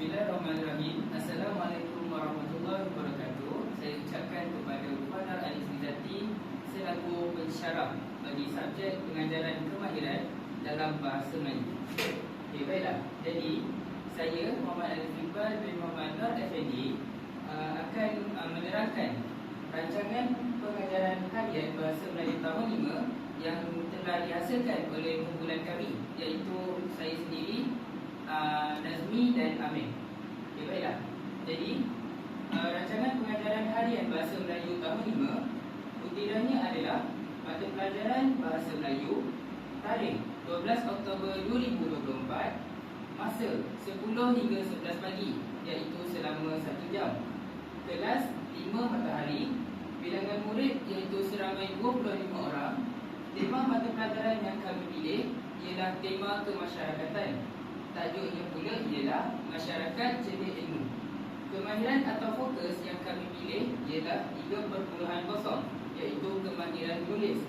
Bismillahirrahmanirrahim. Assalamualaikum warahmatullahi wabarakatuh. Saya ucapkan kepada Muhammad Anis Nizati selaku pensyarah bagi subjek pengajaran kemahiran dalam bahasa Melayu. Okey, baiklah. Jadi, saya Muhammad Anis Iqbal bin Muhammad Nur Effendi akan menerangkan rancangan pengajaran harian bahasa Melayu tahun 5 yang telah dihasilkan oleh kumpulan kami, iaitu saya sendiri, Nazmi dan Amir. Okay, baiklah. Jadi, rancangan pengajaran harian bahasa Melayu tahun 5 butirannya adalah mata pelajaran bahasa Melayu, tarikh 12 Oktober 2024, masa 10 hingga 11 pagi, iaitu selama 1 jam. Kelas 5 matahari, bilangan murid iaitu seramai 25 orang. Tema mata pelajaran yang kami pilih ialah tema kemasyarakatan. Tajuknya pula ialah masyarakat jenis ilmu. Kemahiran atau fokus yang kami pilih ialah 3.0, iaitu kemahiran menulis.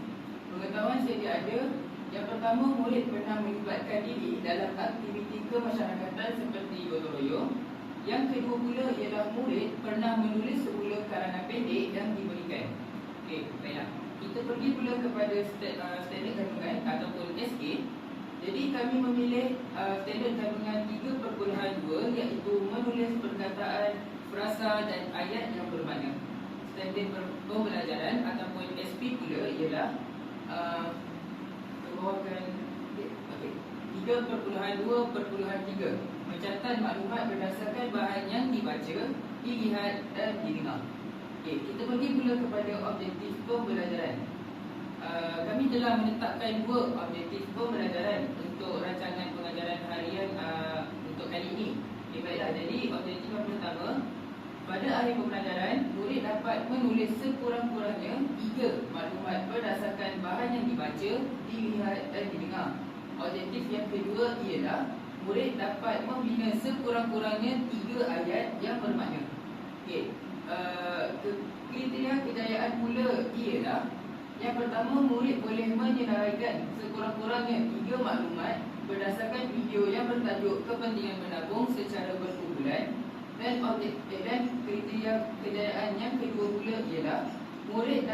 Pengetahuan sedia ada. Yang pertama, murid pernah melibatkan diri dalam aktiviti kemasyarakatan seperti gotong royong. Yang kedua pula ialah murid pernah menulis sebuah karangan pendek yang diberikan. Okey, baiklah. Kita pergi pula kepada standard kandungan ataupun SK. Jadi kami memilih standard kandungan 3.2, iaitu menulis perkataan, frasa dan ayat yang bermakna. Standard pembelajaran ataupun SP pula ialah kebawakan 3.2.3, mencatat maklumat berdasarkan bahan yang dibaca, dilihat dan didengar. Okay, kita pergi pula kepada objektif pembelajaran. Kami telah menetapkan 2 objektif pembelajaran untuk rancangan pengajaran harian untuk kali ini. Okay, baiklah. Jadi objektif yang pertama, pada akhir pembelajaran, murid dapat menulis sekurang-kurangnya 3 maklumat berdasarkan bahan yang dibaca, dilihat dan didengar. Objektif yang kedua ialah murid dapat membina sekurang-kurangnya 3 ayat yang bermakna. Okay. Kriteria kejayaan pula ialah yang pertama, murid boleh menyelesaikan sekurang-kurangnya 3 maklumat berdasarkan video yang bertajuk kepentingan menabung secara berkumpulan. Dan kriteria kejayaan yang kedua pula ialah murid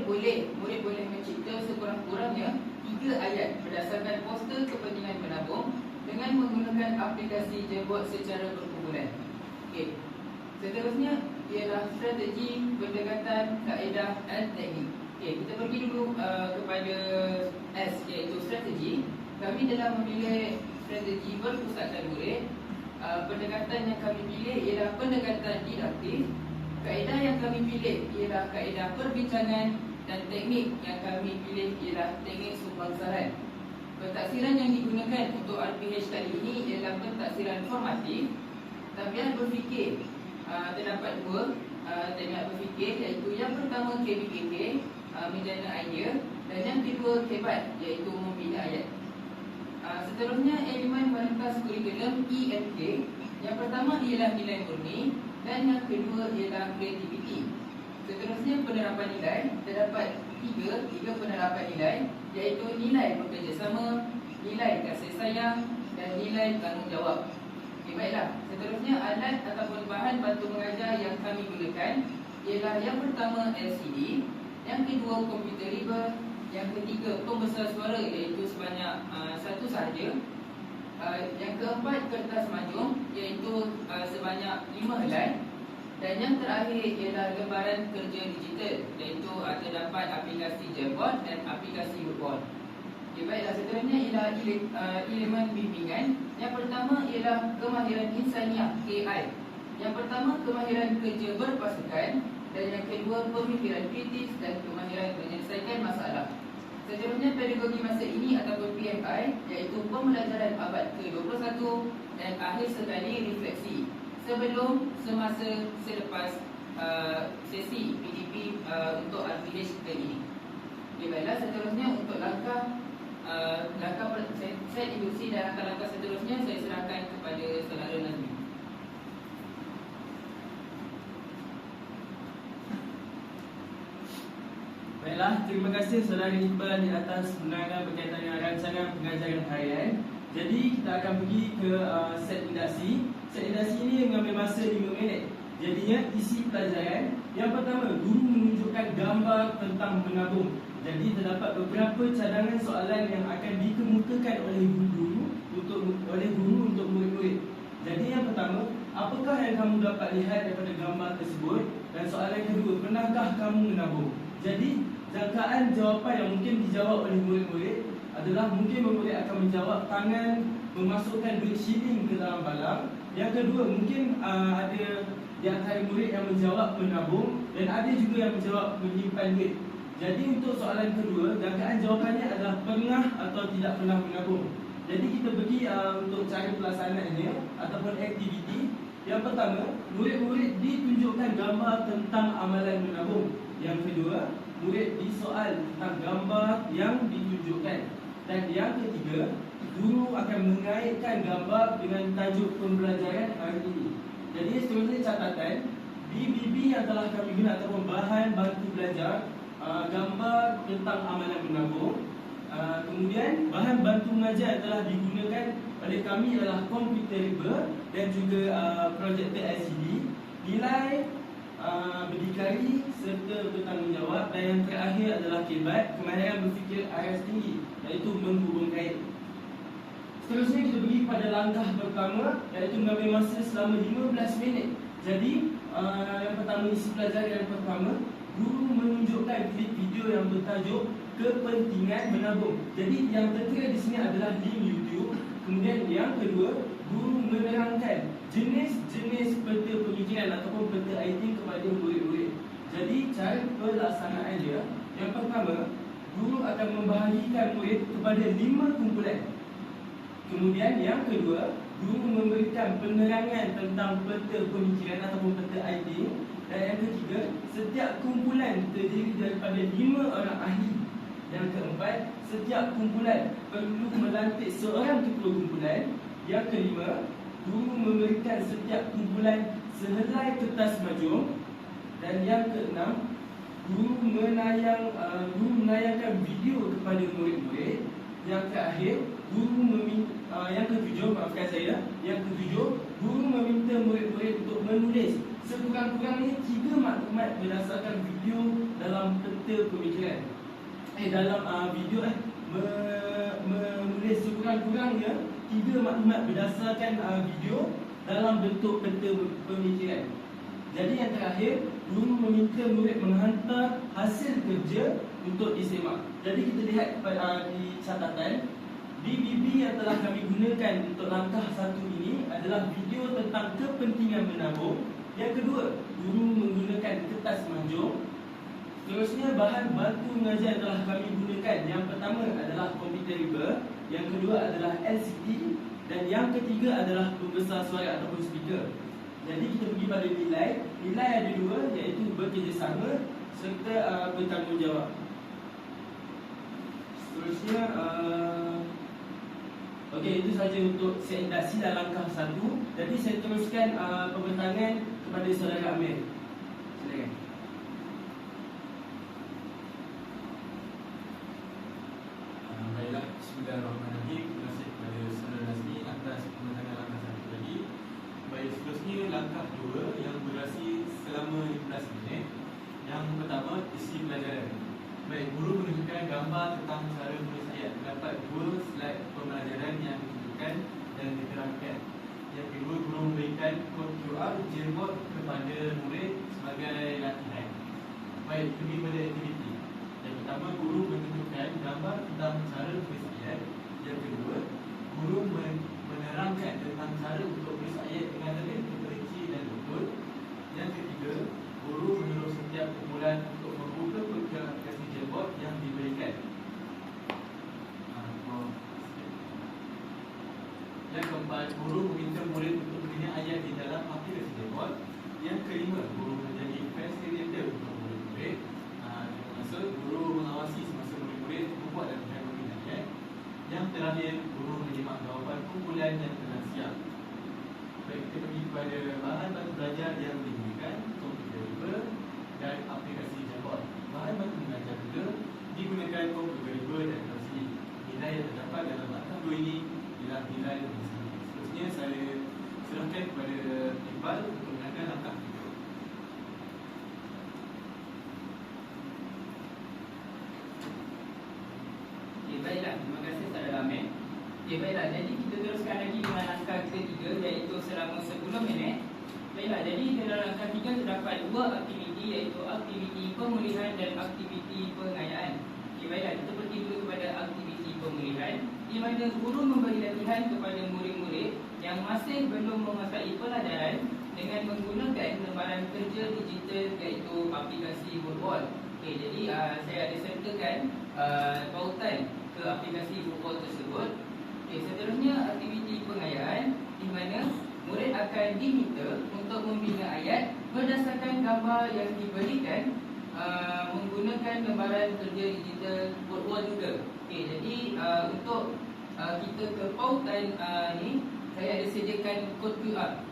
boleh mencipta sekurang-kurangnya 3 ayat berdasarkan poster kepentingan menabung dengan menggunakan aplikasi Jamboard secara berkumpulan. Okey. Seterusnya ialah strategi, pendekatan, kaedah dan teknik. Okey, kita pergi dulu kepada S, iaitu strategi. Kami telah memilih strategi berpusatkan murid. Pendekatan yang kami pilih ialah pendekatan didaktik. Kaedah yang kami pilih ialah kaedah perbincangan, dan teknik yang kami pilih ialah teknik sumbangsaran. Pentaksiran yang digunakan untuk RPH kali ini ialah pentaksiran formatif. Tabiat berfikir, terdapat 2 teknik berfikir, iaitu yang pertama KBKK, menjana idea, dan yang kedua KEBAT, iaitu membina ayat. Seterusnya elemen merentas kurikulum EMK. Yang pertama ialah nilai murni dan yang kedua ialah kreativiti. Seterusnya penerapan nilai, terdapat 3 penerapan nilai, iaitu nilai bekerjasama, nilai kasih sayang dan nilai tanggungjawab. Okay, baiklah. Seterusnya alat ataupun bahan bantu mengajar yang kami gunakan ialah yang pertama LCD, yang kedua komputer riba, yang ketiga pembesar suara iaitu sebanyak 1 sahaja, yang keempat kertas majung iaitu sebanyak 5 helai, dan yang terakhir ialah lembaran kerja digital iaitu terdapat aplikasi Jamboard dan aplikasi Woodboard. Okay, baiklah. Seterusnya ialah elemen bimbingan. Yang pertama ialah kemahiran insaniah AI. Yang pertama kemahiran kerja berpasukan, dan yang kedua pemikiran kritis dan kemahiran menyelesaikan masalah. Seterusnya pedagogi masa ini ataupun PMI, iaitu pembelajaran abad ke-21 dan akhir sekali refleksi sebelum, semasa, selepas sesi PDP untuk RPH kali ini. Okay, baiklah. Seterusnya untuk langkah saya induksi dan langkah-langkah seterusnya saya serahkan kepada saudara Nazmi. Baiklah, terima kasih saudara Iqbal di atas penerangan berkaitan dengan rancangan pengajaran harian. Jadi kita akan pergi ke set induksi. Set induksi ini mengambil masa 5 minit. Jadinya isi pelajaran yang pertama, guru menunjukkan gambar tentang menabung. Jadi terdapat beberapa cadangan soalan yang akan dikemukakan oleh guru untuk murid-murid. Jadi yang pertama, apakah yang kamu dapat lihat daripada gambar tersebut? Dan soalan kedua, pernahkah kamu menabung? Jadi jangkaan jawapan yang mungkin dijawab oleh murid-murid adalah mungkin murid akan menjawab tangan memasukkan duit shilling ke dalam balang. Yang kedua, mungkin ada di antara murid yang menjawab menabung, dan ada juga yang menjawab menyimpan duit. Jadi untuk soalan kedua, jangkaan jawapannya adalah pernah atau tidak pernah menabung. Jadi kita pergi untuk cara pelaksanaannya ataupun aktiviti. Yang pertama, murid-murid ditunjukkan gambar tentang amalan menabung. Yang kedua, murid disoal tentang gambar yang ditunjukkan. Dan yang ketiga, guru akan mengaitkan gambar dengan tajuk pembelajaran hari ini. Jadi seterusnya catatan, BBB yang telah kami guna ataupun bahan bantu belajar, gambar tentang amalan menabung. Kemudian bahan bantu mengajar yang telah digunakan oleh kami adalah komputer riba dan juga projektor LCD. Nilai berdikari serta bertanggungjawab, dan yang terakhir adalah kebat, kemahiran berfikir aras tinggi, iaitu menghubung kait. Seterusnya kita pergi pada langkah pertama, iaitu mengambil masa selama 15 minit. Jadi yang pertama, isi pelajaran yang pertama, guru menunjukkan klip video yang bertajuk kepentingan menabung. Jadi yang tertera di sini adalah link YouTube. Kemudian yang kedua, guru menerangkan jenis-jenis peta pemikiran ataupun peta item kepada murid-murid. Jadi cara pelaksanaan dia, yang pertama, guru akan membahagikan murid kepada 5 kumpulan. Kemudian yang kedua, guru memberikan penerangan tentang peta pemikiran ataupun peta item. Dan yang ketiga, setiap kumpulan terdiri daripada 5 orang ahli. Yang keempat, setiap kumpulan perlu melantik seorang ketua kumpulan. Yang kelima, guru memberikan setiap kumpulan sehelai kertas majung. Dan yang keenam, guru menayangkan video kepada murid-murid. Yang terakhir, yang ketujuh, maafkan saya, yang ketujuh, guru meminta murid-murid untuk menulis sekurang-kurangnya 3 maklumat berdasarkan video dalam peta pemikiran. Menulis sekurang-kurangnya 3 maklumat berdasarkan video dalam bentuk peta pemikiran. Jadi yang terakhir, guru meminta murid menghantar hasil kerja untuk disemak. Jadi kita lihat di catatan, BBB yang telah kami gunakan untuk langkah 1 ini adalah video tentang kepentingan menabung. Yang kedua, guru menggunakan kertas majung. Seterusnya, bahan bantu mengajar yang telah kami gunakan, yang pertama adalah komputer riba, yang kedua adalah LCD, dan yang ketiga adalah pembesar suara ataupun speaker. Jadi kita pergi pada nilai. Nilai ada 2, iaitu bekerjasama serta bertanggungjawab. Seterusnya, okey, itu sahaja untuk set induksi dan langkah 1. Jadi saya teruskan pembentangan kepada saudara Amir. Silakan. Baiklah, bismillahirrahmanirrahim. Terima kasih kepada saudara Nazmi atas pembentangan langkah 1 tadi. Baik, seterusnya langkah 2 yang berdurasi selama 15 minit. Yang pertama, isi pelajaran. Baik, guru menunjukkan gambar tentang cara menulis ayat. Terdapat 2 slide pembelajaran yang ditunjukkan dan diterangkan. Yang kedua, guru memberikan kod QR Jamboard kepada murid sebagai latihan. Baik, pergi pada aktiviti. Yang pertama, guru menunjukkan gambar tentang cara menulis ayat. Yang kedua, guru menerangkan tentang cara untuk menulis ayat dengan lebih terperinci dan betul. Yang ketiga, guru menyuruh setiap kumpulan untuk membuka peta aplikasi Jamboard yang diberikan. Yang keempat, guru meminta murid untuk mengenai ayat di dalam aplikasi Jamboard. Yang kelima, guru menjadi facilitator untuk murid-murid. Masa guru mengawasi semasa murid-murid membuat dan menghubungi ayat. Yang terakhir, guru menyimak jawapan kumpulan yang telah siap. Baik, kita pergi kepada bahan bantu belajar yang digunakan, komputer riba dan aplikasi Jamboard. Bahan bantu belajar juga digunakan komputer riba dan LCD. Nilai yang terdapat dalam langkah 2 ini ialah Okey, baiklah. Jadi kita teruskan lagi dengan langkah ketiga, iaitu selama 10 minit. Baiklah, jadi dalam langkah 3 terdapat dua aktiviti, iaitu aktiviti pemulihan dan aktiviti pengayaan. Okey, baiklah, kita pergi dulu kepada aktiviti pemulihan, di mana guru memberi latihan kepada murid-murid yang masih belum menguasai pelajaran dengan menggunakan lembaran kerja digital, iaitu aplikasi Woodwall. Okey, jadi saya ada sertakan tautan ke aplikasi Woodwall tersebut. Okey, seterusnya aktiviti pengayaan, di mana murid akan diminta untuk membina ayat berdasarkan gambar yang diberikan menggunakan lembaran kerja digital Woodwall juga. Okey, jadi untuk kita ke pautan ni, saya ada sediakan kod QR.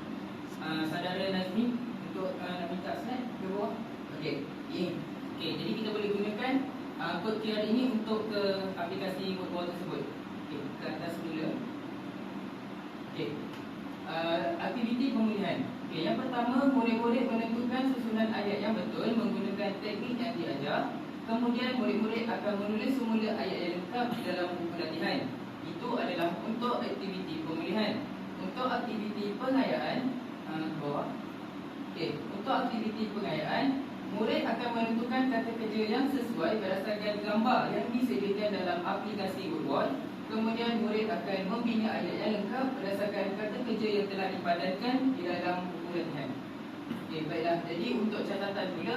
Saudara Nazmi untuk nak minta slide ke bawah. Okey, ini. Okey, jadi kita boleh gunakan kod QR ini untuk ke aplikasi Woodwall tersebut. Okey, ke atas dulu. Okey. Aktiviti pemulihan. Okey, yang pertama, murid-murid menentukan susunan ayat yang betul menggunakan teknik yang diajar. Kemudian murid-murid akan menulis semula ayat yang lengkap di dalam buku latihan. Itu adalah untuk aktiviti pemulihan. Untuk aktiviti pengayaan, bawah. Okey, untuk aktiviti pengayaan, murid akan menentukan kata kerja yang sesuai berdasarkan gambar yang disediakan dalam aplikasi Woodwall. Kemudian murid akan membina ayat yang lengkap berdasarkan kata kerja yang telah dipadankan di dalam buku latihan. Okey, baiklah. Jadi untuk catatan pula,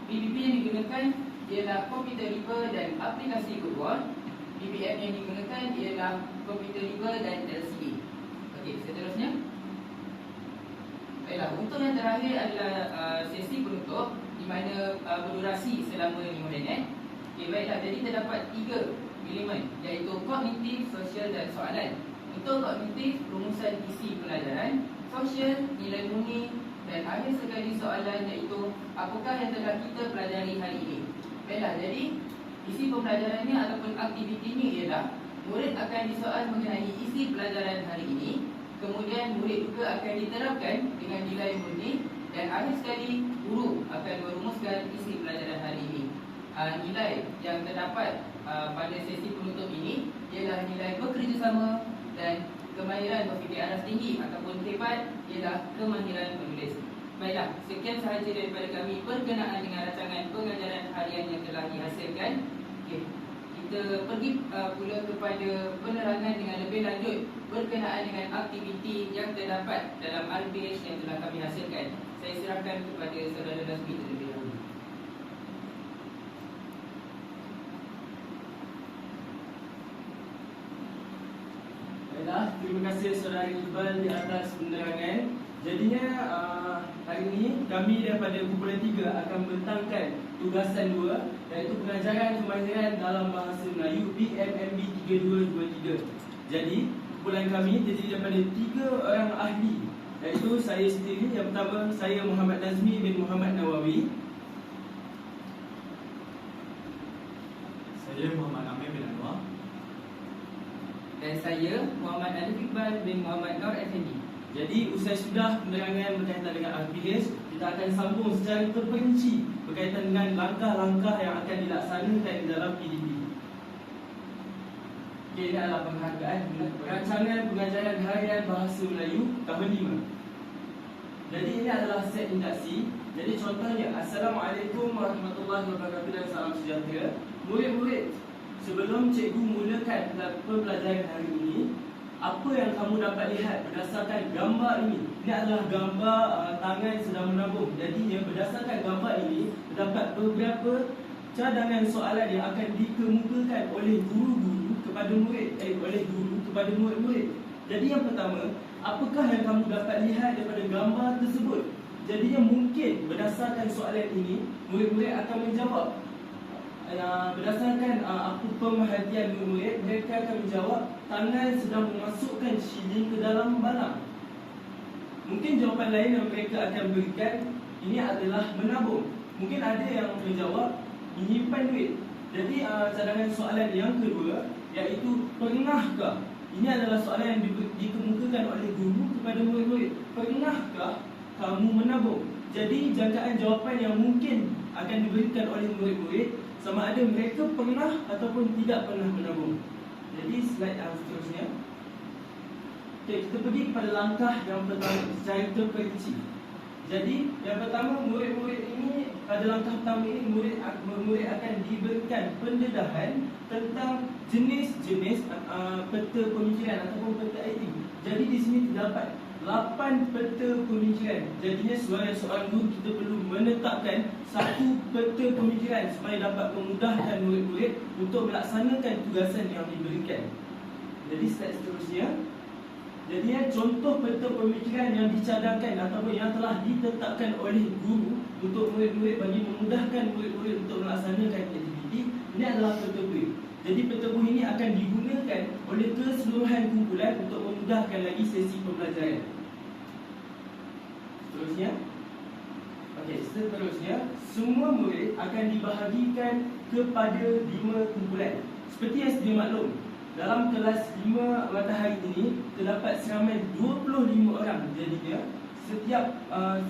PPP yang digunakan ialah Computer Reader dan aplikasi Woodwall. BBM yang digunakan ialah Computer Reader dan LCD. Okey, seterusnya. Baiklah, untuk yang terakhir adalah sesi penutup, di mana berdurasi selama 5 minit. Okey, baiklah. Jadi terdapat 3 elemen, iaitu kognitif, sosial dan soalan. Untuk kognitif, rumusan isi pelajaran. Sosial, nilai murni. Dan akhir sekali soalan, iaitu apakah yang telah kita pelajari hari ini. Baiklah, jadi isi pembelajarannya ataupun aktivitinya ialah murid akan disoal mengenai isi pelajaran hari ini. Kemudian murid juga akan diterapkan dengan nilai murni. Dan akhir sekali, guru akan merumuskan isi pelajaran hari ini. Nilai yang terdapat pada sesi penutup ini ialah nilai bekerjasama dan kemahiran berfikir aras tinggi ataupun hebat ialah kemahiran menulis. Baiklah, sekian sahaja daripada kami berkenaan dengan rancangan pengajaran harian yang telah dihasilkan. Okey, kita pergi pula kepada penerangan dengan lebih lanjut berkenaan dengan aktiviti yang terdapat dalam RPH yang telah kami hasilkan. Saya serahkan kepada saudara Nazmi terlebih dahulu. Baiklah, terima kasih saudara Iqbal di atas penerangan. Jadinya hari ini kami daripada kumpulan 3 akan membentangkan tugasan 2, iaitu pengajaran kemahiran dalam bahasa Melayu BMMB 3223. Jadi kumpulan kami terdiri daripada 3 orang ahli, iaitu saya sendiri. Yang pertama, saya Muhammad Nazmi bin Muhammad Nawawi. Saya Muhammad Amir bin Anwar. Dan saya Muhammad Alif Iqbal bin Muhammad Nur Effendi. Jadi usai sudah penerangan berkaitan dengan RPH, kita akan sambung secara terperinci berkaitan dengan langkah-langkah yang akan dilaksanakan di dalam PDP. Okey, ini adalah penghargaan rancangan pengajaran harian bahasa Melayu tahun 5. Jadi ini adalah set induksi. Jadi contohnya, Assalamualaikum warahmatullahi wabarakatuh dan salam sejahtera. Murid-murid, sebelum cikgu mulakan pembelajaran hari ini, apa yang kamu dapat lihat berdasarkan gambar ini? Ini adalah gambar tangan sedang menabung. Jadinya berdasarkan gambar ini terdapat beberapa cadangan soalan yang akan dikemukakan oleh guru-guru kepada murid, oleh guru kepada murid-murid. Jadi yang pertama, apakah yang kamu dapat lihat daripada gambar tersebut? Jadinya mungkin berdasarkan soalan ini, murid-murid akan menjawab. Berdasarkan apa pemerhatian murid, mereka akan menjawab tangan sedang memasukkan shilling ke dalam barang. Mungkin jawapan lain yang mereka akan berikan, ini adalah menabung. Mungkin ada yang menjawab menyimpan duit. Jadi cadangan soalan yang kedua, iaitu pernahkah? Ini adalah soalan yang dikemukakan oleh guru kepada murid-murid. Pernahkah kamu menabung? Jadi jangkaan jawapan yang mungkin akan diberikan oleh murid-murid sama ada mereka pernah ataupun tidak pernah menabung. Jadi slide yang seterusnya. Okay, kita pergi kepada langkah yang pertama secara terperinci. Jadi yang pertama, murid-murid ini pada langkah pertama ini murid akan diberikan pendedahan tentang jenis-jenis peta pemikiran ataupun peta aktif. Jadi di sini terdapat 8 peta pemikiran. Jadinya soalan guru kita perlu menetapkan satu peta pemikiran supaya dapat memudahkan murid-murid untuk melaksanakan tugasan yang diberikan. Jadi slide seterusnya. Jadinya contoh peta pemikiran yang dicadangkan ataupun yang telah ditetapkan oleh guru untuk murid-murid bagi memudahkan murid-murid untuk melaksanakan aktiviti ini adalah peta buih. Jadi peta buih ini akan digunakan oleh keseluruhan kumpulan untuk memudahkan lagi sesi pembelajaran. Seterusnya. Okey, seterusnya semua murid akan dibahagikan kepada 5 kumpulan. Seperti yang sedia maklum, dalam kelas 5 matahari ini terdapat seramai 25 orang. Jadinya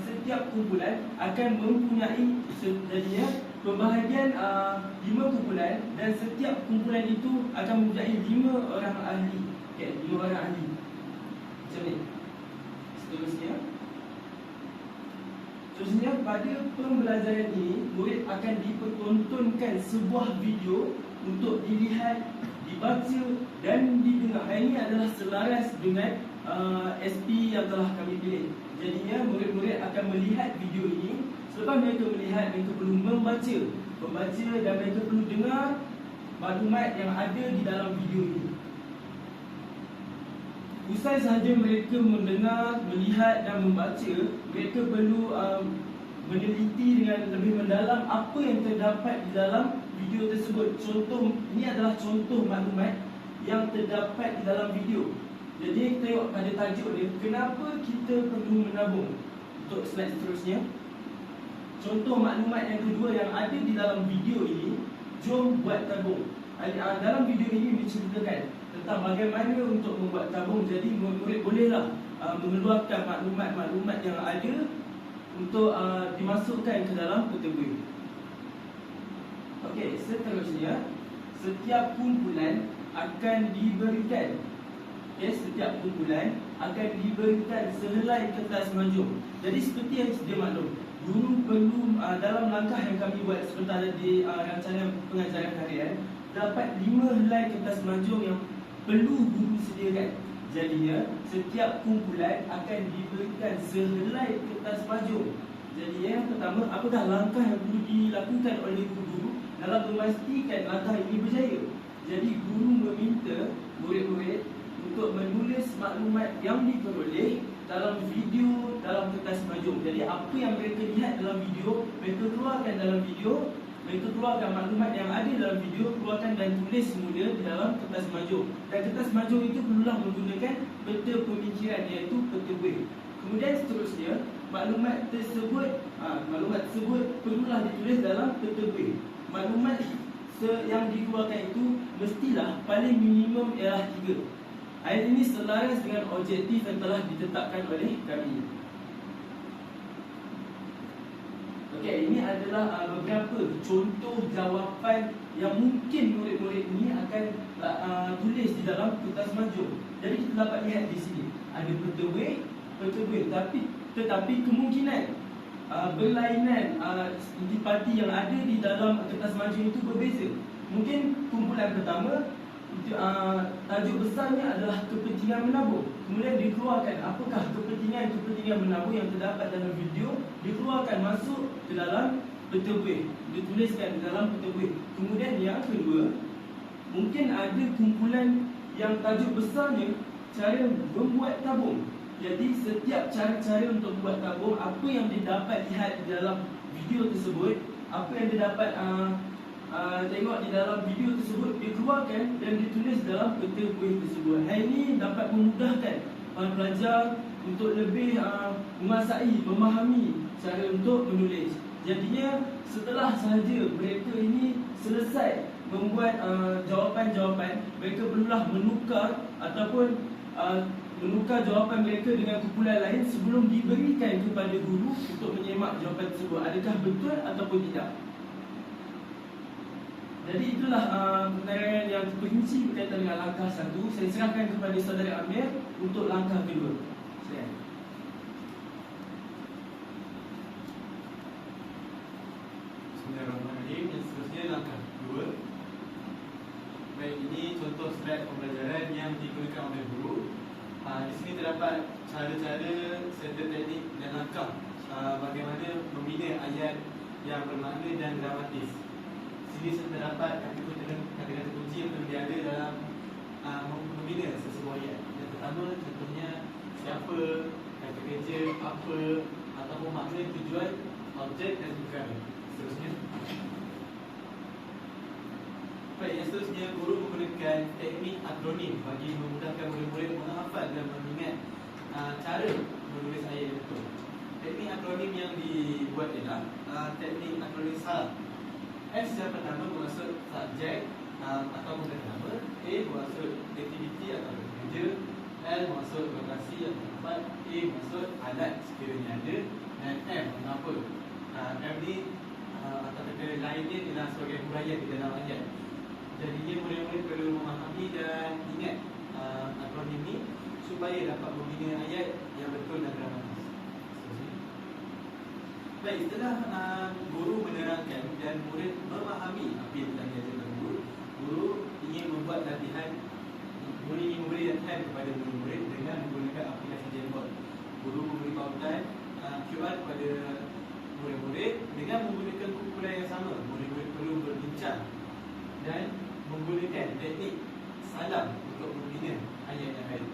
setiap kumpulan akan mempunyai jadinya pembahagian 5 kumpulan dan setiap kumpulan itu akan mempunyai 5 orang ahli. Okey, 5 orang ahli. Macam ni. Seterusnya pada pembelajaran ini murid akan dipertontonkan sebuah video untuk dilihat, dibaca dan didengar. Ini adalah selaras dengan SP yang telah kami pilih. Jadinya murid-murid akan melihat video ini. Selepas mereka melihat, mereka perlu membaca dan mereka perlu dengar maklumat yang ada di dalam video ini. Usai sahaja mereka mendengar, melihat dan membaca, mereka perlu meneliti dengan lebih mendalam apa yang terdapat di dalam video tersebut. Contoh, ini adalah contoh maklumat yang terdapat di dalam video. Jadi tengok pada tajuk dia, kenapa kita perlu menabung. Untuk slide seterusnya. Contoh maklumat yang kedua yang ada di dalam video ini, jom buat tabung. Dalam video ini menceritakan tentang bagaimana untuk membuat tabung. Jadi murid bolehlah mengeluarkan maklumat-maklumat yang ada untuk dimasukkan ke dalam peta buih. Okey, seterusnya setiap kumpulan akan diberikan sehelai kertas manjung. Jadi seperti yang sedia maklum, guru perlu dalam langkah yang kami buat sebentar di rancangan pengajaran harian, dapat 5 helai kertas manjung yang perlu guru sediakan. Jadinya setiap kumpulan akan diberikan sehelai kertas manjung. Jadi yang pertama, apakah langkah yang perlu dilakukan oleh guru dalam memastikan langkah ini berjaya? Jadi guru meminta murid-murid untuk menulis maklumat yang diperoleh dalam video dalam kertas manjung. Jadi apa yang mereka lihat dalam video, mereka keluarkan dalam video. Mereka keluarkan maklumat yang ada dalam video, keluarkan dan tulis semula di dalam kertas manjung. Dan kertas manjung itu perlulah menggunakan peta pemikiran, iaitu peta buih. Kemudian seterusnya, maklumat tersebut perlulah ditulis dalam peta buih. Maklumat yang dikeluarkan itu mestilah paling minimum ialah 3. Ayat ini selaras dengan objektif yang telah ditetapkan oleh kami. Okey, ini adalah beberapa contoh jawapan yang mungkin murid-murid ini akan tulis di dalam kertas manjung. Jadi kita dapat lihat di sini ada peta buih, tetapi kemungkinan berlainan intipati yang ada di dalam kertas manjung itu berbeza. Mungkin kumpulan pertama tajuk besarnya adalah kepentingan menabung. Kemudian dikeluarkan apakah kepentingan menabung yang terdapat dalam video, dikeluarkan masuk ke dalam peta buih, dituliskan di dalam peta buih. Kemudian yang kedua, mungkin ada kumpulan yang tajuk besarnya cara membuat tabung. Jadi setiap cara-cara untuk membuat tabung, apa yang didapat lihat di dalam video tersebut, apa yang didapat tengok di dalam video tersebut, dikeluarkan dan ditulis dalam peta buih tersebut. Hal ini dapat memudahkan para pelajar untuk lebih menguasai, memahami cara untuk menulis. Jadinya setelah sahaja mereka ini selesai membuat jawapan-jawapan, mereka perlulah menukar ataupun menukar jawapan mereka dengan kumpulan lain sebelum diberikan kepada guru untuk menyemak jawapan tersebut adakah betul ataupun tidak. Jadi itulah penerangan yang terperinci berkaitan dengan langkah 1. Saya serahkan kepada saudara Amir untuk langkah kedua. Silakan. Bismillahirrahmanirrahim. Yang seterusnya langkah 2. Baik, ini contoh slide pembelajaran yang digunakan oleh guru. Di sini terdapat cara-cara serta teknik dan langkah bagaimana membina ayat yang bermakna dan dramatis. Di sini terdapat kata-kata kunci yang perlu ada dalam membina sesebuah ayat. Yang pertama contohnya siapa, kata kerja, apa, ataupun makna, tujuan, objek dan perkara. Seterusnya. Baik, yang seterusnya guru menggunakan teknik akronim bagi memudahkan murid-murid menghafal dan mengingat cara menulis ayat yang betul. Teknik akronim yang dibuat ialah teknik akronim SAL. S yang pertama bermaksud subjek atau kata nama, A bermaksud aktiviti atau kerja, L bermaksud lokasi atau tempat, A bermaksud alat sekiranya ada, dan M mengapa. M ni atau kata lainnya ialah sebagai huraian di dalam ayat. Jadinya murid-murid perlu memahami dan ingat akronim ni supaya dapat membina ayat yang betul dan dramatis. Baik, setelah guru menerangkan dan murid memahami apa yang telah diajarkan guru ingin membuat latihan. Guru ingin memberi latihan kepada murid-murid dengan menggunakan aplikasi Jamboard. Guru memberi pautan QR kepada murid-murid dengan menggunakan kumpulan yang sama. Murid-murid perlu berbincang dan menggunakan teknik salam untuk membina ayat yang baik.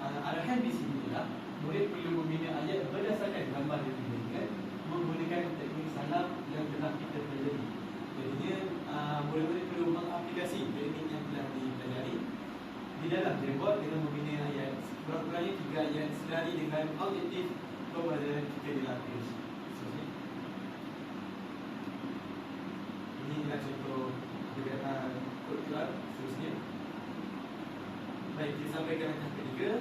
Arahan di sini ialah murid perlu membina ayat berdasarkan gambar yang diberikan menggunakan teknik salam yang telah kita pelajari. Jadinya murid-murid perlu mengaplikasi teknik yang telah dipelajari di dalam Jamboard dengan membina ayat kurang-kurangnya 3 ayat selari dengan objektif pembelajaran kita dilapis. Ini adalah contoh pergerakan kod QR. Seterusnya, baik, kita sampai ke langkah ketiga.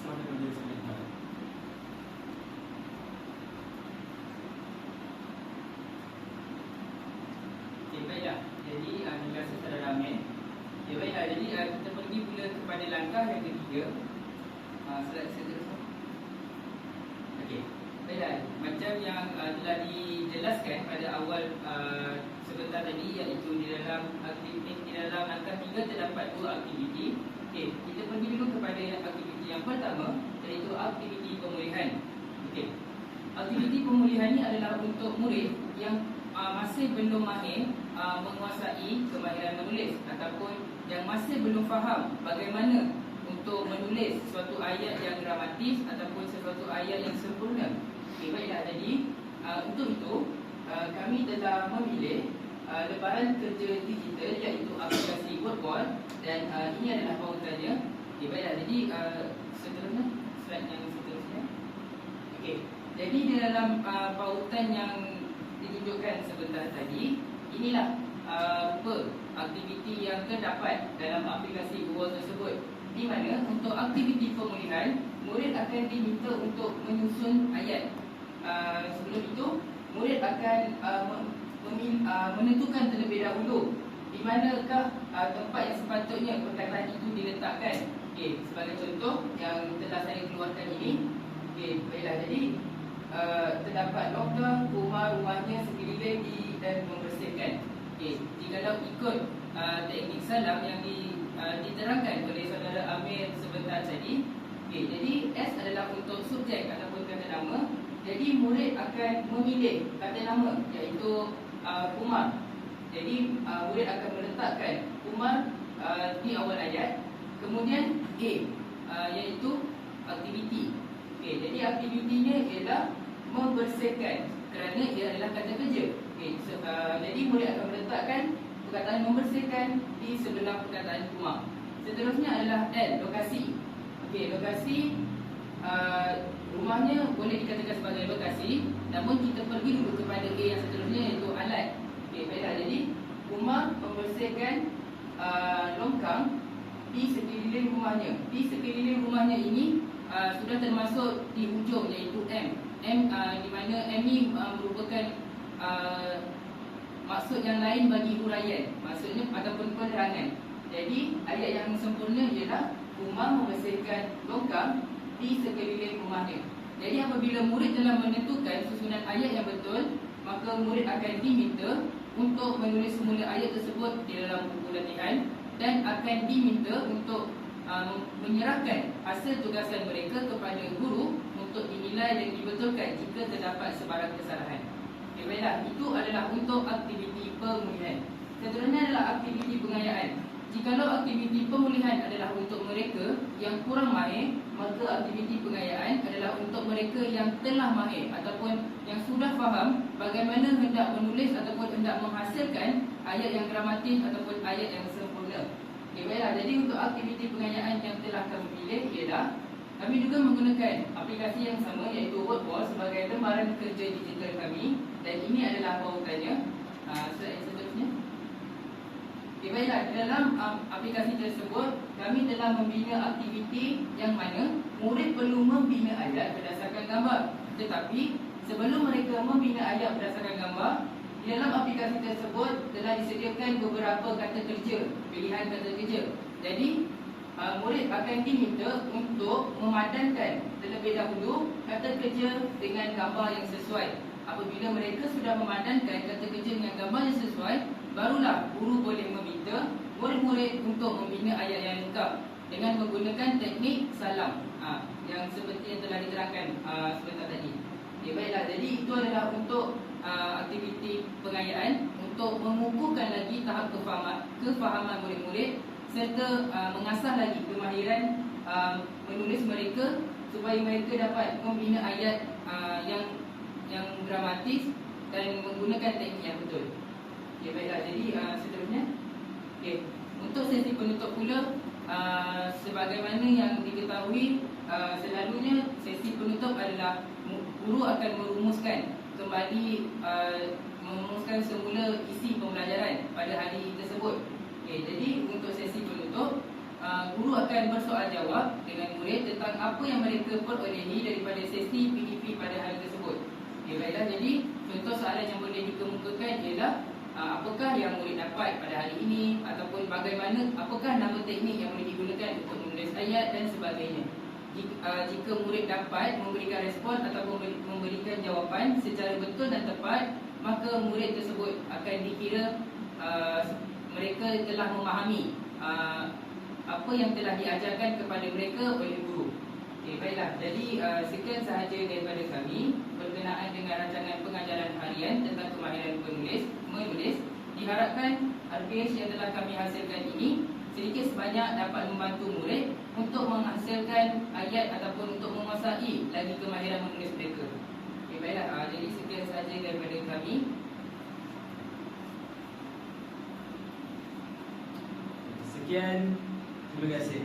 Selamat menjadi sampai jumpa. Baiklah, jadi terima kasih saudara Amir. Baiklah, jadi kita pergi pula kepada langkah yang ketiga. Slide seterusnya. Okey, baiklah, macam yang telah dijelaskan pada awal sebentar tadi, iaitu di dalam langkah 3 terdapat 2 aktiviti. Okey, kita pergi dulu kepada aktiviti yang pertama, iaitu aktiviti pemulihan. Okey, aktiviti pemulihan ini adalah untuk murid yang masih belum mahir menguasai kemahiran menulis ataupun yang masih belum faham bagaimana untuk menulis suatu ayat yang dramatis ataupun sesuatu ayat yang sempurna. Okay, baiklah, jadi untuk itu kami telah memilih lebaran kerja digital, iaitu aplikasi Wordwall, dan ini adalah pautannya. Okay, baiklah, jadi seterusnya, slide yang seterusnya. Okay, jadi di dalam pautan yang ditunjukkan sebentar tadi, inilah aktiviti yang terdapat dalam aplikasi Google tersebut, di mana untuk aktiviti pemulihan, murid akan diminta untuk menyusun ayat. Sebelum itu, murid akan menentukan terlebih dahulu di manakah tempat yang sepatutnya perkataan itu diletakkan. Okay, sebagai contoh yang telah saya keluarkan ini. Okay, baiklah, jadi terdapat longgang rumah-rumahnya sekeliling dan membersihkan. Okay, jikalau ikut teknik salam yang diterangkan oleh saudara Amir sebentar tadi. Okay, jadi S adalah untuk subjek ataupun kata nama. Jadi murid akan memilih kata nama, iaitu Umar. Jadi murid akan meletakkan Umar di awal ayat. Kemudian A, iaitu aktiviti. Okay, jadi aktivitinya ialah membersihkan, kerana ia adalah kata kerja. Okay, jadi murid akan meletakkan perkataan membersihkan di sebelah perkataan Umar. Seterusnya adalah L, lokasi. Okay, lokasi, rumahnya boleh dikatakan sebagai lokasi, namun kita pergi dulu kepada A yang seterusnya, iaitu alat. Okay, baiklah, jadi Umar membersihkan longkang di sekeliling rumahnya. Di sekeliling rumahnya ini sudah termasuk di hujung, iaitu M. M di mana M ini merupakan maksud yang lain bagi huraian, maksudnya ataupun penerangan. Jadi ayat yang sempurna ialah Umar membersihkan longkang di sekeliling rumahnya. Jadi apabila murid dalam menentukan susunan ayat yang betul, maka murid akan diminta untuk menulis semula ayat tersebut di dalam buku latihan dan akan diminta untuk menyerahkan hasil tugasan mereka kepada guru untuk dinilai dan dibetulkan jika terdapat sebarang kesalahan. Okay, baiklah, itu adalah untuk aktiviti pemulihan. Seterusnya adalah aktiviti pengayaan. Jikalau aktiviti pemulihan adalah untuk mereka yang kurang mahir, maka aktiviti pengayaan adalah untuk mereka yang telah mahir ataupun yang sudah faham bagaimana hendak menulis ataupun hendak menghasilkan ayat yang gramatis ataupun ayat yang sempurna. Okay, baiklah, jadi untuk aktiviti pengayaan yang telah kami pilih ialah kami juga menggunakan aplikasi yang sama iaitu WordWall sebagai lembaran kerja digital kami, dan ini adalah pautannya. Slide yang seterusnya. Okay, baiklah, dalam aplikasi tersebut kami telah membina aktiviti yang mana murid perlu membina ayat berdasarkan gambar. Tetapi sebelum mereka membina ayat berdasarkan gambar, di dalam aplikasi tersebut telah disediakan beberapa kata kerja, pilihan kata kerja. Jadi murid akan diminta untuk memadankan terlebih dahulu kata kerja dengan gambar yang sesuai. Apabila mereka sudah memadankan kata kerja dengan gambar yang sesuai, barulah guru boleh meminta murid-murid untuk membina ayat yang lengkap dengan menggunakan teknik salam yang seperti yang telah diterangkan sebentar tadi. Okay, baiklah, jadi itu adalah untuk aktiviti pengayaan untuk mengukuhkan lagi tahap kefahaman murid-murid serta mengasah lagi kemahiran menulis mereka supaya mereka dapat membina ayat yang gramatis dan menggunakan teknik yang betul. Okay, baiklah, jadi seterusnya. Okay, untuk sesi penutup pula, sebagaimana yang diketahui, selalunya sesi penutup adalah guru akan merumuskan kembali merumuskan semula isi pembelajaran pada hari tersebut. Okay, jadi untuk sesi penutup, guru akan bersoal jawab dengan murid tentang apa yang mereka perolehi daripada sesi PDP pada hari tersebut. Okay, baiklah, jadi contoh soalan yang boleh dikemukakan ialah apakah yang murid dapat pada hari ini, ataupun bagaimana, apakah nama teknik yang boleh digunakan untuk menulis ayat dan sebagainya. Jika murid dapat memberikan respon ataupun memberikan jawapan secara betul dan tepat, maka murid tersebut akan dikira mereka telah memahami apa yang telah diajarkan kepada mereka oleh guru. Okay, baiklah, jadi sekian sahaja daripada kami berkenaan dengan rancangan pengajaran harian tentang kemahiran menulis. Diharapkan RPH yang telah kami hasilkan ini sedikit sebanyak dapat membantu murid untuk menghasilkan ayat ataupun untuk menguasai lagi kemahiran menulis mereka. Okay, baiklah, jadi sekian sahaja daripada kami. Sekian, terima kasih.